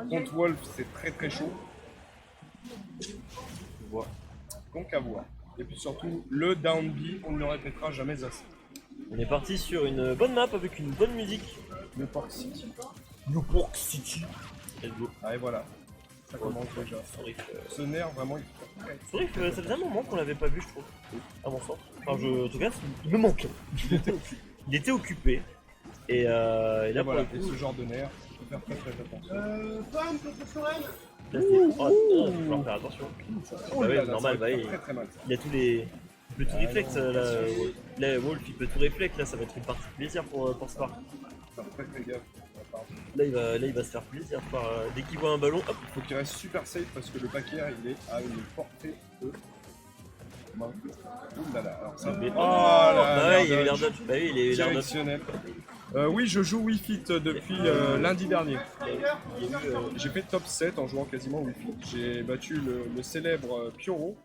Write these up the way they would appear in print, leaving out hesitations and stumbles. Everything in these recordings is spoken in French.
contre Wolf, c'est très très chaud. Voilà. Donc à voir. Et puis surtout, le down B, on ne le répétera jamais assez. On est parti sur une bonne map avec une bonne musique. Le Park City. Newport City. Let's go. Ah et voilà, ça commence déjà. Sorif, Ce nerf, vraiment, il faut faire. Sorif, ça faisait un moment qu'on l'avait pas vu, je trouve. À mon sens. Enfin, en tout cas, il me manquait. Il était occupé. Et là, Et pour voilà, le et coup, ce genre de nerf, il faut faire très très attention. là, faut falloir faire attention. Oh Bah là ouais, là, normal, ça va bah faire oui. très très mal ça. Il a tous les. Il peut tout réflexe non, là. bien sûr. Là, Wolf il peut tout réflexe là, ça va être une partie de plaisir pour Spar. Faire très très gaffe. Là il va se faire plaisir par dès qu'il voit un ballon, hop. Faut qu'il reste super safe parce que le paquet il est à une portée de. Ouh là là, alors ça. Mais- Oh là, bah ouais, il y a eu l'air l'air dodge. Bah oui, il y a eu l'air dodge. directionnel. Oui, je joue Wii Fit depuis lundi dernier. J'ai fait top 7 en jouant quasiment Wii Fit. J'ai battu le célèbre Pyoro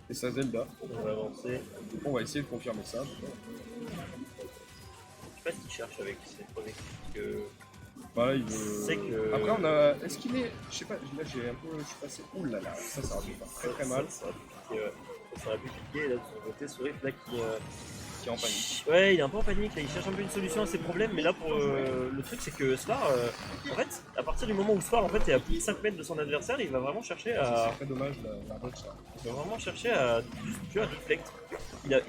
et sa Zelda. On va avancer. On va essayer de confirmer ça. Je sais pas ce qu'il cherche avec ses projectiles. Parce que Voilà, il veut... c'est que. Après, on a. Est-ce qu'il est. Je sais pas, là j'ai un peu. Je suis passé. Ouh là là, ça aurait pu faire très très mal. Ça aurait pu piquer, ouais. Ça aurait pu piquer là de son côté. Sorif là Qui est en panique. Ouais, il est un peu en panique là, il cherche un peu une solution à ses problèmes, mais là pour le truc c'est que Sfar, en fait, à partir du moment où Sfar en fait est à plus de 5 mètres de son adversaire, il va vraiment chercher à. C'est très dommage la dodge ça. Il va vraiment chercher à juste, tu vois, deflect.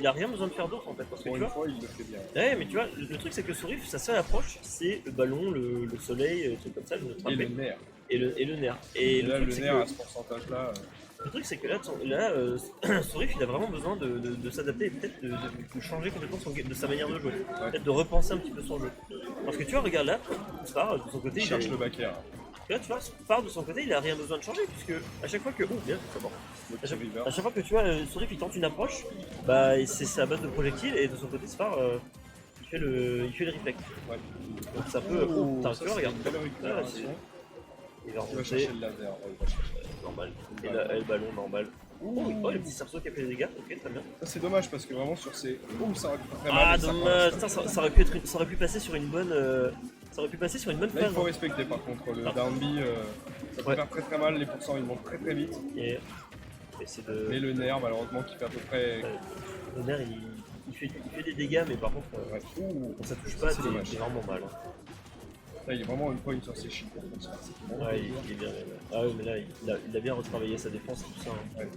Il a rien besoin de faire d'autre en fait, parce que Pour tu une vois. fois, il le fait bien. Ouais, mais tu vois, le truc c'est que Sorif, sa seule approche c'est le ballon, le soleil, des trucs comme ça, le Et trapé, le nerf. et le nerf. Et Et là, le le truc c'est nerf à que. ce pourcentage-là. Le truc c'est que là Sorif il a vraiment besoin de s'adapter et peut-être de changer complètement de sa manière de jouer. Peut-être de repenser un petit peu son jeu. Parce que tu vois, regarde là, Sfar de son côté Il il cherche est- le back air. Là, tu vois, Sfar de son côté il a rien besoin de changer puisque à chaque fois que. Oh bien, c'est bon. Le À chaque, petit river. à chaque fois que tu vois Sorif il tente une approche, bah c'est à base de projectiles et de son côté Sfar il fait le reflex. Ouais. Donc ça peut. Oh, putain, ça, tu vois, c'est regarde. une belle récupération. Il va Il va remonter. chercher le laser. Ouais, il va chercher. Normal. Et là, le ballon normal. Oh, le petit cerceau qui a fait des dégâts, ok, très bien. Ça, c'est dommage parce que vraiment sur ces. Ouh, ça aurait pu faire très mal. Ah, et ça dommage, passe. putain, ça aurait pu ça aurait pu passer sur une bonne. Ça aurait pu passer sur une bonne Là, il phase. faut respecter par contre le Ah. down B. Ça peut Ouais. faire très très mal. Les pourcents ils montent très très vite. Et c'est de. Mais le nerf, malheureusement, qui fait à peu près. Le nerf, il fait des dégâts, mais par contre, Ouais. Ouh, quand ça touche ça, pas, c'est dommage. c'est vraiment mal. Hein. Là, il est vraiment une point sur ses chiffres. Ouais, il est bien. Ah ouais, mais là, il a bien retravaillé sa défense et tout ça. Hein. Ouais.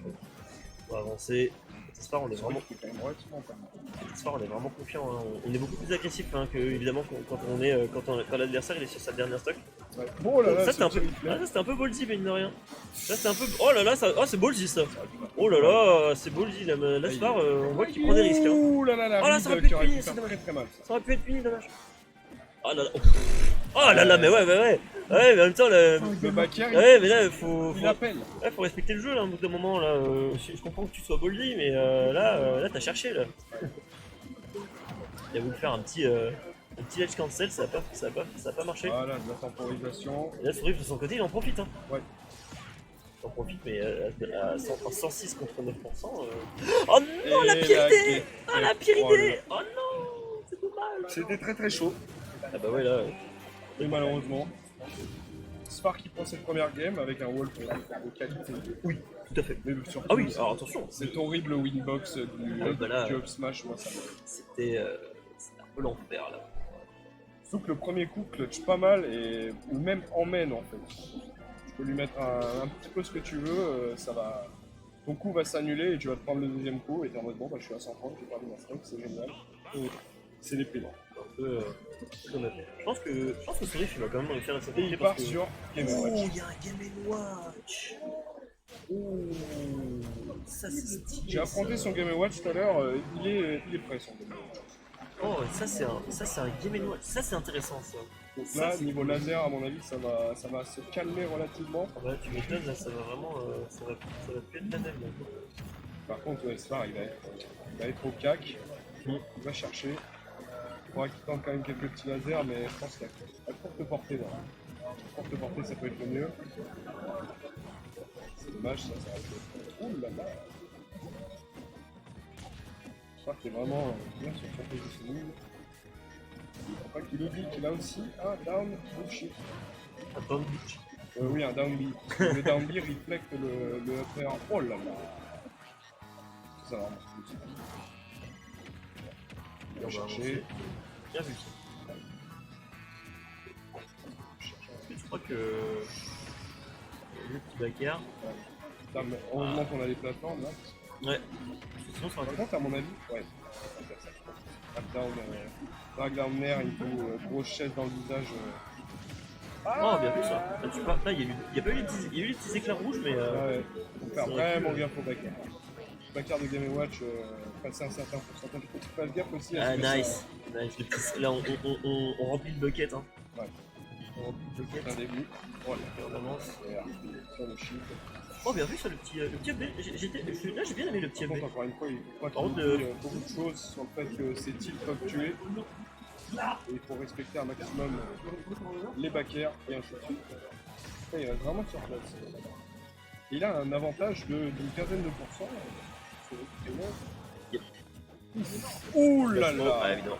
On va avancer. Sfar, on est vraiment. C'est quand même relativement pas mal. Sfar, on est vraiment confiant. Hein. On est beaucoup plus agressif hein, que évidemment quand l'adversaire il est sur sa dernière stock. Ouais. Oh là là, Ça ce c'était un peu, petit reflet. c'était un peu ballsy mine de rien. Ça c'était un peu, oh là là, c'est ballsy ça. Oh là là, c'est ballsy là, Sfar, on voit qu'il prend des risques. Hein. Ouh là là là, Oh là, ça aurait Reed pu qui aurait puni, pu c'est faire dommage. très très mal. Ça. Ça aurait pu être puni, dommage. Oh là là, oh là là, mais ouais, ouais, mais en même temps Le back air, ouais, mais là faut, il appelle. ouais, faut respecter le jeu là, au bout d'un moment là. Je comprends que tu sois ballsy, mais là t'as cherché là. Il a voulu faire un petit edge cancel, ça a pas marché. Voilà, de la temporisation. Et là, Sorif de son côté, il en profite. Hein. Ouais. Il en profite, mais à 106 contre 9%. Oh non, la Et pire la idée clé. Oh la pire idée Oh non C'est dommage C'était très très chaud. Ah bah ouais, là. Et malheureusement, Spark qui prend cette première game avec un wall de qualité. Oui, tout à fait. Mais surtout, Ah oui, alors attention, cet horrible winbox bah là, du up smash, moi ça me. c'était un peu l'enfer là. Sauf que le premier coup clutch pas mal et ou même emmène en fait. Tu peux lui mettre un petit peu ce que tu veux, ça va. Ton coup va s'annuler et tu vas te prendre le deuxième coup et t'es en mode bon bah je suis à 130, j'ai perdu ma strike, c'est génial. Et c'est les payants. Un peu dommage. Je pense que Sorif il va quand même réussir à Et s'attaquer il parce part que. sur Game Oh, Watch. il y a un Game Watch. Oh, ça c'est stylé. J'ai affronté ça. son Game Watch tout à l'heure, il est prêt son Game Watch. Oh, ça c'est un Game Watch. Ça c'est intéressant ça. Donc Ça, là, c'est niveau cool. laser, à mon avis, ça va se calmer relativement. Ah bah tu m'étonnes, là ça va vraiment. Ça va plus être la même. Là. Par contre, ouais, Sfar, il va être au cac. Il va chercher. Il faudra qu'il tente quand même quelques petits lasers, mais je pense qu'il y a à courte portée là. À courte portée, ça peut être le mieux. C'est dommage, ça va être. Ouh là là! Sfar qui est vraiment bien sur son positioning. crois qu'il nous dit qu'il a aussi un down bullshit. Attends, bitch. Oui, un down B. Le down B reflecte le upper. Oh là là. Ça va, on va chercher. Bien vu ça. Je crois que le petit backer. Putain, mais heureusement qu'on a des plateformes là. Ouais. Sinon, ça Par aurait contre, à mon avis, ouais. Dragdown air, il faut grosse chaise dans le visage. Oh, bien vu ça. Là, tu pars. Là, il y a pas eu les petits éclairs rouges, mais. Ouais, faut faire c'est vraiment vrai que- gaffe au backer. Le backer de Game & Watch, passer un certain pourcentage, il faut que tu fasses gaffe aussi à Ah, ce que nice. Nice. Le petit- Là, on remplit le bucket. Hein. Ouais. On remplit le ça bucket. un début. Voilà, Et on avance. sur le chiffre. Oh, bien vu ça, le petit FB. Là, j'ai bien aimé le petit Par FB. contre, encore une fois, il faut pas Par contre, qu'il y ait beaucoup de choses sur le fait que ces types peuvent tuer. Et il faut respecter un maximum les backers et ainsi de suite. Après, il reste vraiment sur place. Et il a un avantage d'une quinzaine de pourcents. Yep. Ouh là Ouais, là. évidemment.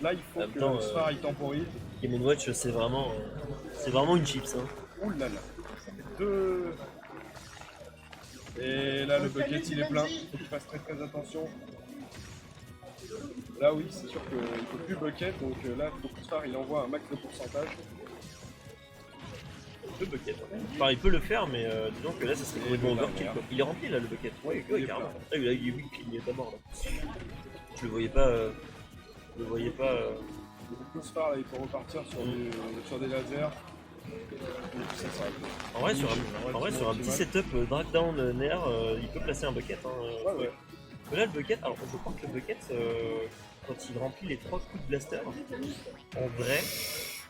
Là, il faut En même que temps, le Sfar il temporise. Game & Watch, c'est vraiment une chips. Hein. Ouh là là. Ça fait deux. Et là, le bucket il est plein. Il faut qu'il fasse très très attention. Là, oui, c'est sûr qu'il ne faut plus bucket. Donc là, il faut que le Sfar il envoie un max de pourcentage. Le bucket. Enfin, il peut le faire, mais disons que là, ça serait Et complètement le overkill. dernier. Quoi. Il est rempli là, le bucket. Ouais, Ouais, il est carrément. plein. Ah, il est à mort là. Je le voyais pas. Je le voyais pas. Du coup, le Sfar là, il faut repartir sur des lasers. Ça, ça En vrai, sur un petit setup drag down Nair, il peut placer un bucket. Hein, Ouais, ouais. Mais là, le bucket, alors je crois que le bucket, quand il remplit les 3 coups de blaster, en vrai,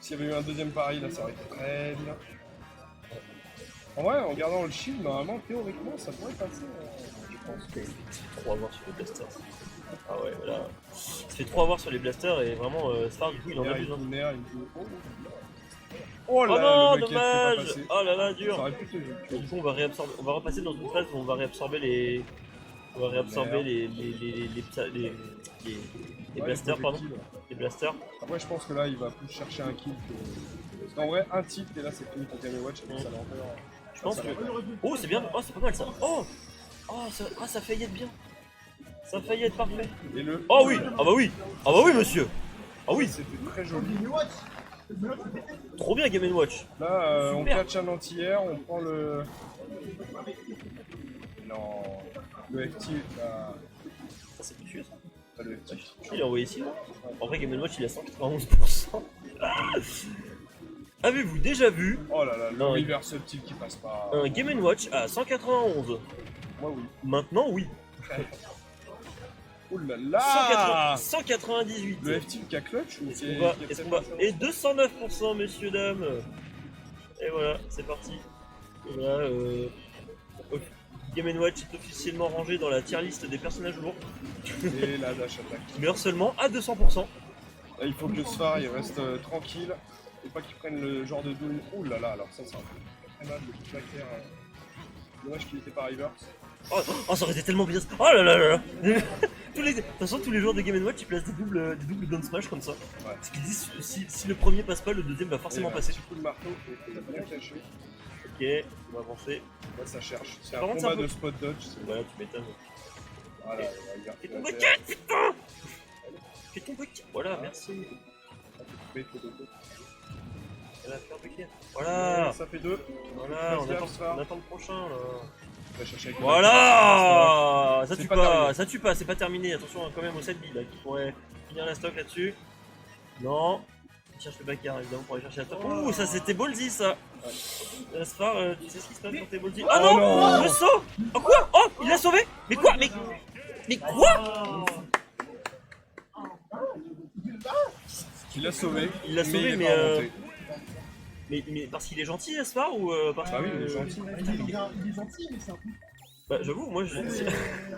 S'il y avait eu un deuxième pari, là, ça aurait été très bien. En vrai, en gardant le shield, normalement, théoriquement, ça pourrait passer, je pense. il se fait trop avoir sur les blasters. Ah ouais, là, il se fait trop avoir sur les blasters et vraiment, Star, du coup, il en abuse. Hein. Oh Oh là, non, le bucket, c'est pas dommage! passé. Oh là là, Ça dur! aurait pu se jouer. Et du coup, on va repasser dans une phase où on va réabsorber les. On va réabsorber les Ouais, blasters, pardon. projectiles. Les blasters. Après, je pense que là, il va plus chercher un kill que. Parce qu'en vrai, un tilt et là, c'est fini pour Game & Watch, et puis ça va encore. Je pense que. Oh, c'est bien! Oh, c'est pas mal ça! Oh! Oh, ça a failli être bien! Ça a failli être parfait! Et le. Oh oui! Ah bah oui! Ah bah oui, monsieur! Ah oui! C'était très joli. Trop bien Game & Watch! Là, on Super. catch un anti-air, on prend le. Non. Le F-tilt, là. Ça, c'est vicieux ça! Pas le F-tilt. Il est envoyé ici là. En vrai, Game & Watch il a 191%. Avez-vous déjà vu Oh là là, le Non, reverse tilt qui passe pas. un Game & Watch à 191? Moi, oui. Maintenant, oui. Oh là là 198. Le F-tilt qui a clutch ou Est-ce qu'on va, est-ce qu'on va... Et 209%, messieurs, dames. Et voilà, c'est parti. Et voilà, Game & Watch est officiellement rangé dans la tier list des personnages lourds. Et là, dash attack. Il meurt seulement à 200%. Là, il faut que le Sfar il reste tranquille et pas qu'il prenne le genre de doom. Ouh là là, alors ça un peu très mal, le petit claquer. Dommage qu'il était pas reverse. Oh, ça aurait été tellement bien. Oh là là là là. De toute façon, tous les joueurs de Game & Watch ils placent des doubles down smash comme ça. Ouais. Parce qu'ils disent si le premier passe pas, le deuxième va forcément Et passer. Un petit coup de marteau et bien caché. Ok, on va avancer. Là, ça cherche. C'est Par un contre, combat c'est un peu- de spot dodge. c'est- Voilà, tu m'étonnes. Voilà, il va Fais ton garder bucket, putain. Fais ton bucket. Voilà, merci. la Voilà, faire bucket. Voilà. Ça fait deux. Voilà, Passe gaffe, ça. on attend le prochain là. On va chercher avec le Voilà. Ça C'est tue pas pas, terminé. ça tue pas, c'est pas terminé. Attention hein, quand même au 7 billes là qui pourrait finir la stock là-dessus. Non. Il cherche le backer évidemment pour aller chercher la stock. Ouh, ça c'était ballsy ça. Asfar, tu sais ce qui se passe quand t'es ballsy? Ah non, non. le saut. Oh quoi? Oh, il l'a sauvé. Mais quoi? Mais quoi? Il l'a sauvé. Il l'a sauvé, il est mais, pas remonté. Mais parce qu'il est gentil Asfar ou parce Ah oui, que... il est gentil. Il est gentil, mais c'est un peu. Bah j'avoue, moi je...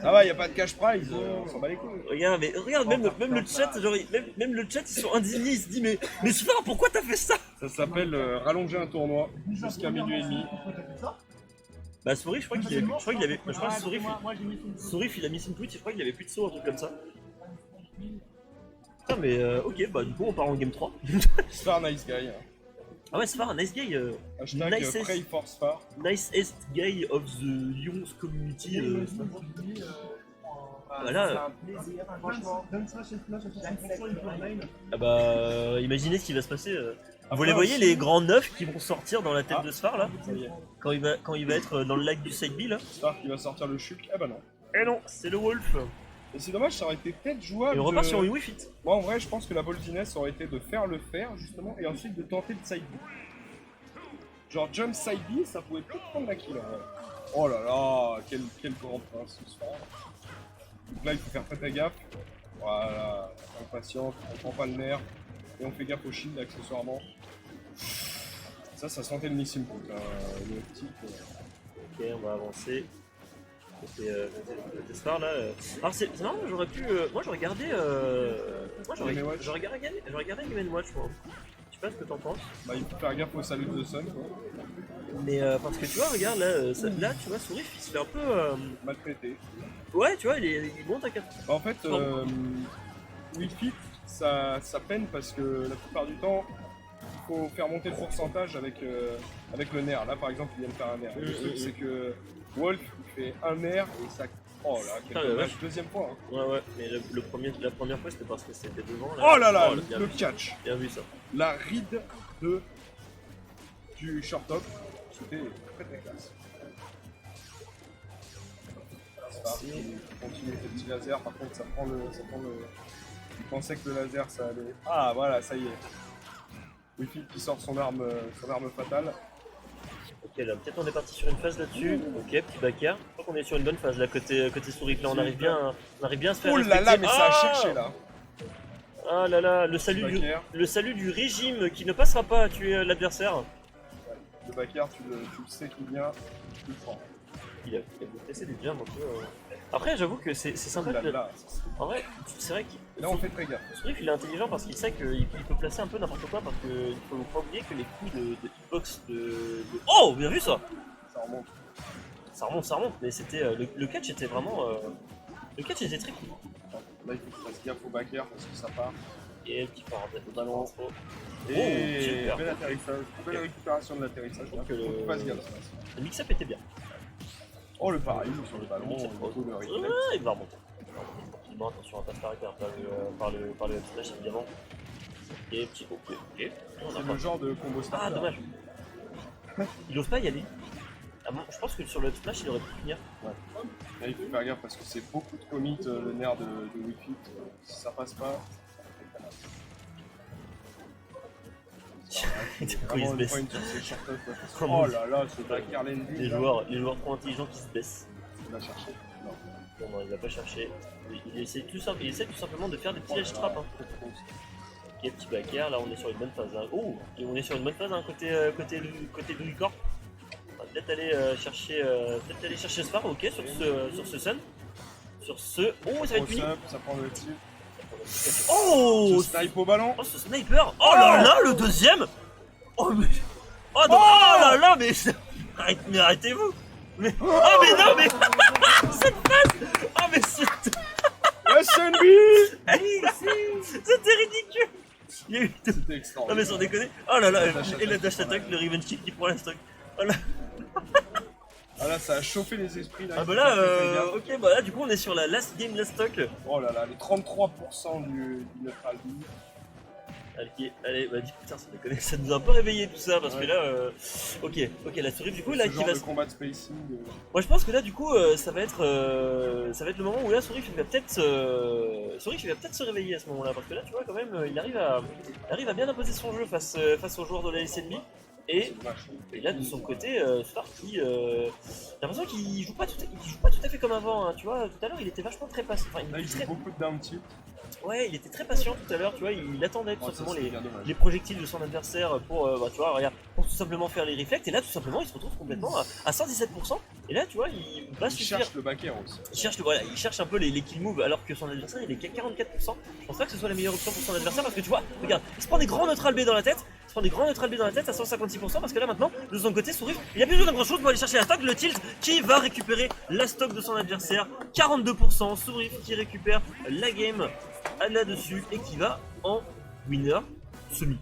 Ah ouais, y a pas de cash prize, on s'en bat les couilles. Regarde, même le chat, genre, même le chat, ils sont indignés, ils se disent mais Sfar, pourquoi t'as fait ça? Ça s'appelle rallonger un tournoi jusqu'à minuit et demi. Bah Sourif, je crois qu'il avait, je crois que Sourif, Moi, j'ai mis son Sourif, il a mis son tweet, je crois qu'il avait plus de saut, un truc comme ça. Putain, mais ok, bah du coup on part en game 3. Sfar nice guy. Ah ouais, Sfar, nice guy. Hashtag Nicest- pray for Sfar. Nicest guy of the Lyons community. Voilà. C'est un plaisir, franchement. Donne ça chez Flash à 60% il peut online. Ah bah, imaginez ce qui va se passer. Vous Après, les voyez, aussi- les grands neufs qui vont sortir dans la tête Ah. de Sfar là Ça y est. quand il va être dans le lac du side B là. Sfar qui va sortir le Shulk. Eh bah non. Eh non, c'est le Wolf. Et c'est dommage, ça aurait été peut-être Et jouable. on repart sur une Wii Fit. Moi en vrai, je pense que la bolziness aurait été de faire le faire justement et ensuite de tenter le side B. Genre jump side B, ça pouvait peut-être prendre la kill. En vrai. Oh là là, quel grand prince ce soir. Donc là, il faut faire très gaffe. Voilà, impatient, on prend pas le nerf et on fait gaffe au shield accessoirement. Ça sentait le missile point, le optique. Ok, on va avancer. Côté Sfar là. Alors c'est marrant, j'aurais pu. Moi j'aurais gardé. Moi Game & Watch. j'aurais gardé Game & Watch moi. Je sais pas ce que t'en penses. Bah, il faut faire gaffe au salut de Sun, quoi. Mais parce que tu vois, regarde là, là tu vois, Sourif il se fait un peu. Maltraité. Ouais, tu vois, il monte à 4. Bah, en fait, Wii Fit, ça peine parce que la plupart du temps, il faut faire monter le pourcentage avec le nerf. Là, par exemple, il vient de faire un nerf. Le truc, c'est que Wolf, il fait un nerf et ça. Oh là, quel Ah, la dommage. vache. Deuxième point. Hein. Ouais, mais la première fois c'était parce que c'était devant. Là. Oh là là, bien le vu. catch. Bien vu ça. La ride du short top, c'était très classe. Sfar qui continue ses petits lasers, par contre ça prend le. Il pensait que le laser ça allait. Ah voilà, ça y est. Wi-Fi qui sort son arme fatale. Ok, là peut-être on est parti sur une phase là-dessus. Ok, petit backer. Je crois qu'on est sur une bonne phase là, côté Sourif. Là on arrive bien à se faire. Oh là là, respecter. mais ça a cherché là. Ah là là, le salut du régime qui ne passera pas à tuer l'adversaire. Le backer, tu le sais qu'il vient, tu le prends. Il a blessé des jams un peu. Après, j'avoue que c'est sympa. Oh là là. En vrai, c'est vrai que Et là on fait très gaffe. Sourif il est intelligent parce qu'il sait qu'il peut placer un peu n'importe quoi parce qu'il faut pas oublier que les coups de hitbox de. Oh, bien vu ça! Ça remonte. Ça remonte, mais c'était le catch était vraiment. Le catch était très cool. Là il faut que tu fasses gaffe au backer parce que ça part. Et petit parenthèse de ballon. Et super. bel atterrissage, belle récupération de l'atterrissage. Je trouve que Faut que tu fasses gaffe. le mix-up était bien. Oh le pareil sur le ballon, Mix-up, il faut le ouais, reflect. il va remonter. Tranquillement, attention à pas se faire arrêter par le splash évidemment. Et petit ok. C'est le genre de combo starter. Ah dommage. Il ose pas y aller. Ah bon, je pense que sur le splash il aurait pu finir. Là, il faut faire gaffe parce que c'est beaucoup de commit le nerf de Wi-Fi. Si ça passe pas, Quand il se vraiment le baisse. point sur ses short ups, parce que- Oh mon Oh là là, ce backer landing. Les là, joueurs trop intelligents qui se baissent. il va chercher. Non. Non, il va pas chercher. Il essaie tout simplement de faire des petits edge traps. Hein. Ok, petit backer, là on est sur une bonne phase. Hein. Oh, et on est sur une bonne phase hein, côté Louis Corp. On va peut-être aller chercher Sfar, ok, sur ce Sun. Sur ce. Oh, ça va être Cross fini. up, ça prend le tir. Oh, Ce snipe au ballon. oh, ce sniper. Oh là là, le deuxième. Oh, mais. Oh, non, oh là là, mais. Mais arrêtez-vous. Mais. Oh, mais non, mais. Cette phase. Oh, mais c'est. SNB. C'était ridicule. Il y a eu. C'était Non mais extraordinaire. sans déconner. Oh là là, Dash et la attack dash qui prend attack, la- le revenge kick qui prend la stock. Oh là. Ah là, ça a chauffé les esprits. Là, Ah il bah faut là, faire très gaffe. ok, bah là du coup on est sur la last game, last stock. Oh là là, les 33% du neutral B. Allez, bah dis putain, sans déconner, ça nous a un peu réveillé tout ça parce que Ouais. là, ok, la souris du coup là Ce qui genre va. de combat de spacing. Moi je pense que là du coup ça va être le moment où là Sourif il va peut-être se réveiller à ce moment-là parce que là tu vois quand même il arrive à bien imposer son jeu face aux joueurs de la SNB et C'est vache. là de son côté Sfar qui j'ai l'impression qu'il joue pas tout à fait comme avant hein, tu vois tout à l'heure il était vachement très patient enfin, Là, il joue beaucoup de down tilt. ouais il était très patient tout à l'heure tu vois il attendait tout Oh, ça, simplement c'est bien dommage. les projectiles de son adversaire pour bah, tu vois regarde pour tout simplement faire les reflects et là tout simplement il se retrouve complètement à 117% et là tu vois il va Il suffire. cherche le backer aussi. Il cherche un peu les kill moves alors que son adversaire il est qu'à 44%. Je pense pas que ce soit la meilleure option pour son adversaire parce que tu vois, regarde, il se prend des grands neutral B dans la tête, à 156% parce que là maintenant, de son côté, Sourif, il a plus besoin de grand chose pour aller chercher la stock, le tilt qui va récupérer la stock de son adversaire, 42%, Sourif qui récupère la game. là-dessus et qui va en winner semi.